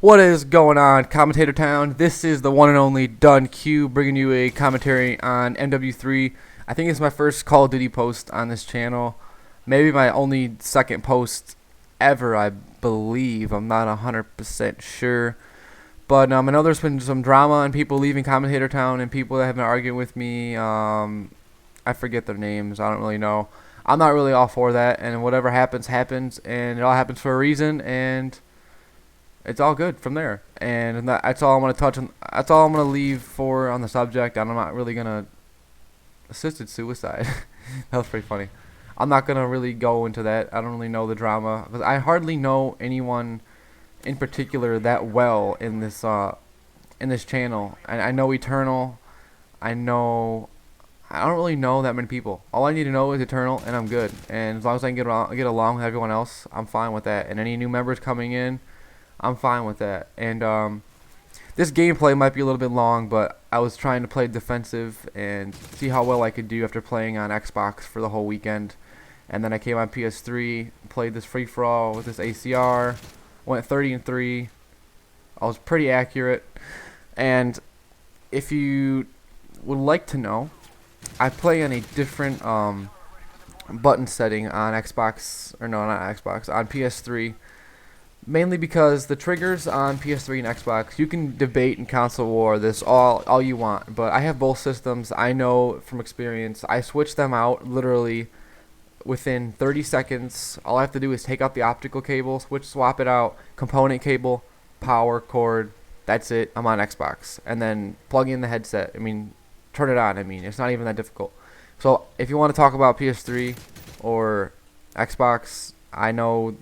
What is going on, Commentatortown? This is the one and only DunnQ, bringing you a commentary on MW3. I think it's my first Call of Duty post on this channel. Maybe my only second post ever, I believe. I'm not 100% sure. But I know there's been some drama and people leaving Commentatortown and people that have been arguing with me. I forget their names. I don't really know. I'm not really all for that. And whatever happens, happens. And it all happens for a reason. And it's all good from there. And that's all I'm going to touch on. That's all I'm going to leave for on the subject. And I'm not really going to assisted suicide. That was pretty funny. I'm not going to really go into that. I don't really know the drama because I hardly know anyone in particular that well in this channel. I know Eternal. I don't really know that many people. All I need to know is Eternal, and I'm good. And as long as I can get along with everyone else, I'm fine with that. And any new members coming in, I'm fine with that. And this gameplay might be a little bit long, but I was trying to play defensive and see how well I could do after playing on Xbox for the whole weekend. And then I came on PS3, played this free-for-all with this ACR, went 30-3. I was pretty accurate. And if you would like to know, I play on a different button setting on Xbox, or no, not Xbox, on PS3. Mainly because the triggers on PS3 and Xbox, you can debate and console war this all you want, but I have both systems. I know from experience. I switch them out literally within 30 seconds. All I have to do is take out the optical cable, swap it out, component cable, power cord. That's it. I'm on Xbox, and then plug in the headset. Turn it on. It's not even that difficult. So if you want to talk about PS3 or Xbox, I know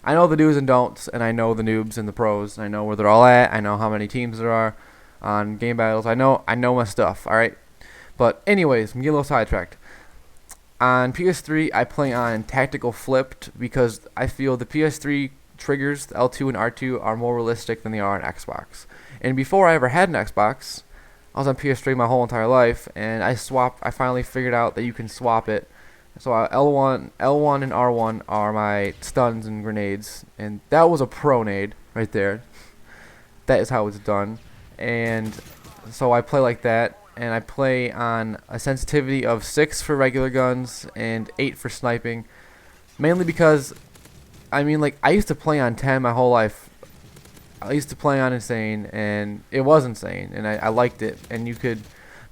the do's and don'ts, and I know the noobs and the pros. I know where they're all at. I know how many teams there are on game battles. I know my stuff, alright? But anyways, I'm getting a little sidetracked. On PS3, I play on tactical flipped because I feel the PS3 triggers, the L2 and R2, are more realistic than they are on Xbox. And before I ever had an Xbox, I was on PS3 my whole entire life, and I finally figured out that you can swap it. So L1 and R1 are my stuns and grenades, and that was a pro-nade right there. That is how it's done. And so I play like that, and I play on a sensitivity of 6 for regular guns and 8 for sniping. Mainly because, I used to play on 10 my whole life. I used to play on Insane, and it was insane, and I liked it. And you could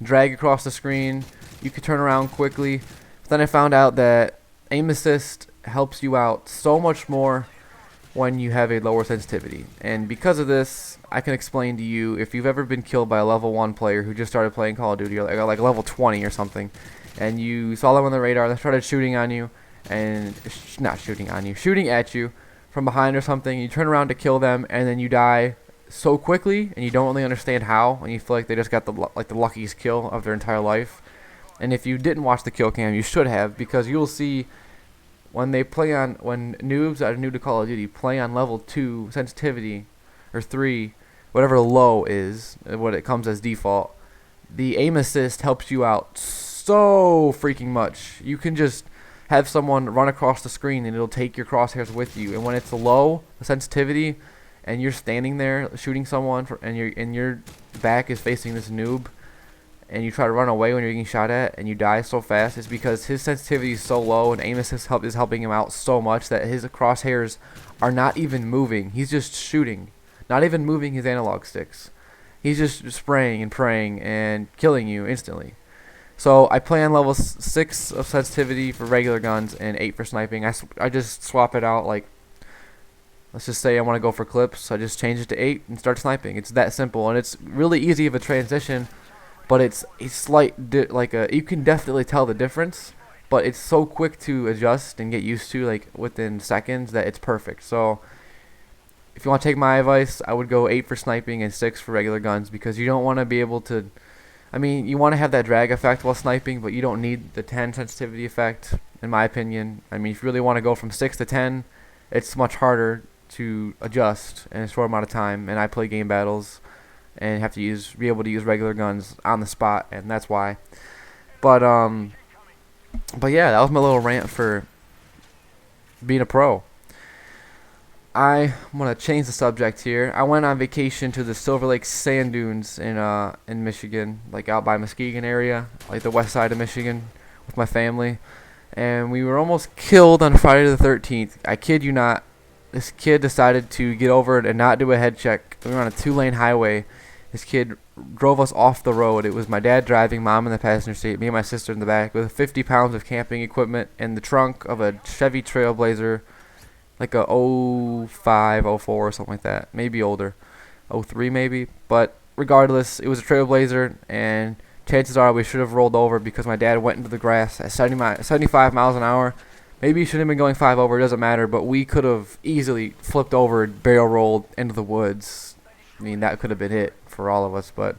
drag across the screen, you could turn around quickly. Then I found out that aim assist helps you out so much more when you have a lower sensitivity. And because of this, I can explain to you, if you've ever been killed by a level 1 player who just started playing Call of Duty, or like level 20 or something, and you saw them on the radar, they started shooting on you, and shooting at you from behind or something, you turn around to kill them, and then you die so quickly, and you don't really understand how, and you feel like they just got the luckiest kill of their entire life. And if you didn't watch the kill cam, you should have, because you'll see when noobs that are new to Call of Duty play on level 2 sensitivity, or 3, whatever low is, what it comes as default, the aim assist helps you out so freaking much. You can just have someone run across the screen and it'll take your crosshairs with you. And when it's low, the sensitivity, and you're standing there shooting someone, and your back is facing this noob, and you try to run away when you're getting shot at, and you die so fast, it's because his sensitivity is so low, and aim assist is helping him out so much that his crosshairs are not even moving. He's just shooting, not even moving his analog sticks. He's just spraying and praying and killing you instantly. So I play on level 6 of sensitivity for regular guns and 8 for sniping. I just swap it out. Like, let's just say I want to go for clips, I just change it to 8 and start sniping. It's that simple, and it's really easy of a transition. But it's a slight, you can definitely tell the difference, but it's so quick to adjust and get used to, like, within seconds, that it's perfect. So if you want to take my advice, I would go 8 for sniping and 6 for regular guns, because you don't want to be able to, you want to have that drag effect while sniping, but you don't need the 10 sensitivity effect, in my opinion. If you really want to go from 6 to 10, it's much harder to adjust in a short amount of time, and I play game battles and have to be able to use regular guns on the spot, and that's why. But yeah, that was my little rant for being a pro. I'm gonna change the subject here. I went on vacation to the Silver Lake sand dunes in Michigan, like out by Muskegon area, like the west side of Michigan, with my family, and we were almost killed on Friday the 13th. I kid you not. This kid decided to get over it and not do a head check. We were on a 2-lane highway. This kid drove us off the road. It was my dad driving, mom in the passenger seat, me and my sister in the back, with 50 pounds of camping equipment in the trunk of a Chevy Trailblazer, like a '05, '04 or something like that, maybe older, '03 maybe. But regardless, it was a Trailblazer, and chances are we should have rolled over because my dad went into the grass at 75 miles an hour. Maybe he shouldn't have been going 5 over, it doesn't matter, but we could have easily flipped over and barrel rolled into the woods. I mean, that could have been it for all of us, but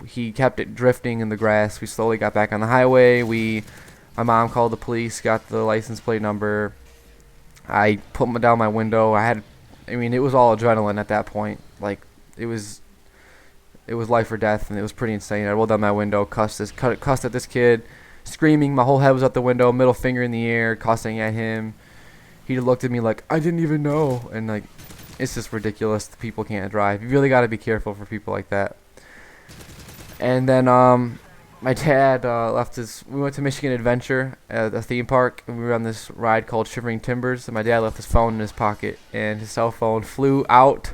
he kept it drifting in the grass. We slowly got back on the highway. My mom called the police, got the license plate number. I put down my window. I mean, it was all adrenaline at that point. Like, it was life or death, and it was pretty insane. I rolled down my window, cussed at this kid, screaming. My whole head was out the window, middle finger in the air, cussing at him. He looked at me like, I didn't even know. And, like, it's just ridiculous. People can't drive. You really got to be careful for people like that. And then, my dad we went to Michigan Adventure at a theme park, and we were on this ride called Shivering Timbers, and my dad left his phone in his pocket, and his cell phone flew out,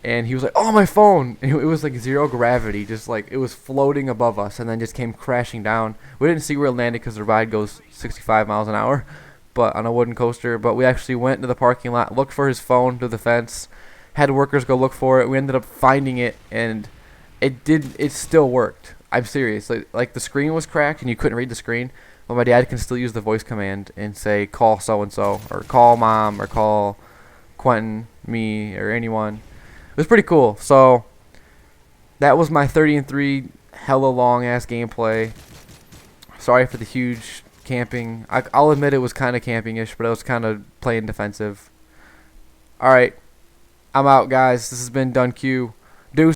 and he was like, oh, my phone. And it was like zero gravity, just like it was floating above us, and then just came crashing down. We didn't see where it landed because the ride goes 65 miles an hour, but on a wooden coaster. But we actually went into the parking lot, looked for his phone through the fence, had workers go look for it. We ended up finding it, and it still worked. I'm serious. Like the screen was cracked and you couldn't read the screen, but my dad can still use the voice command and say, call so-and-so, or call mom, or call Quentin, me, or anyone. It was pretty cool. So that was my 30-3 hella long-ass gameplay. Sorry for the huge camping. I'll admit it was kind of camping-ish, but I was kind of playing defensive. Alright, I'm out, guys. This has been DunnQ. Deuce.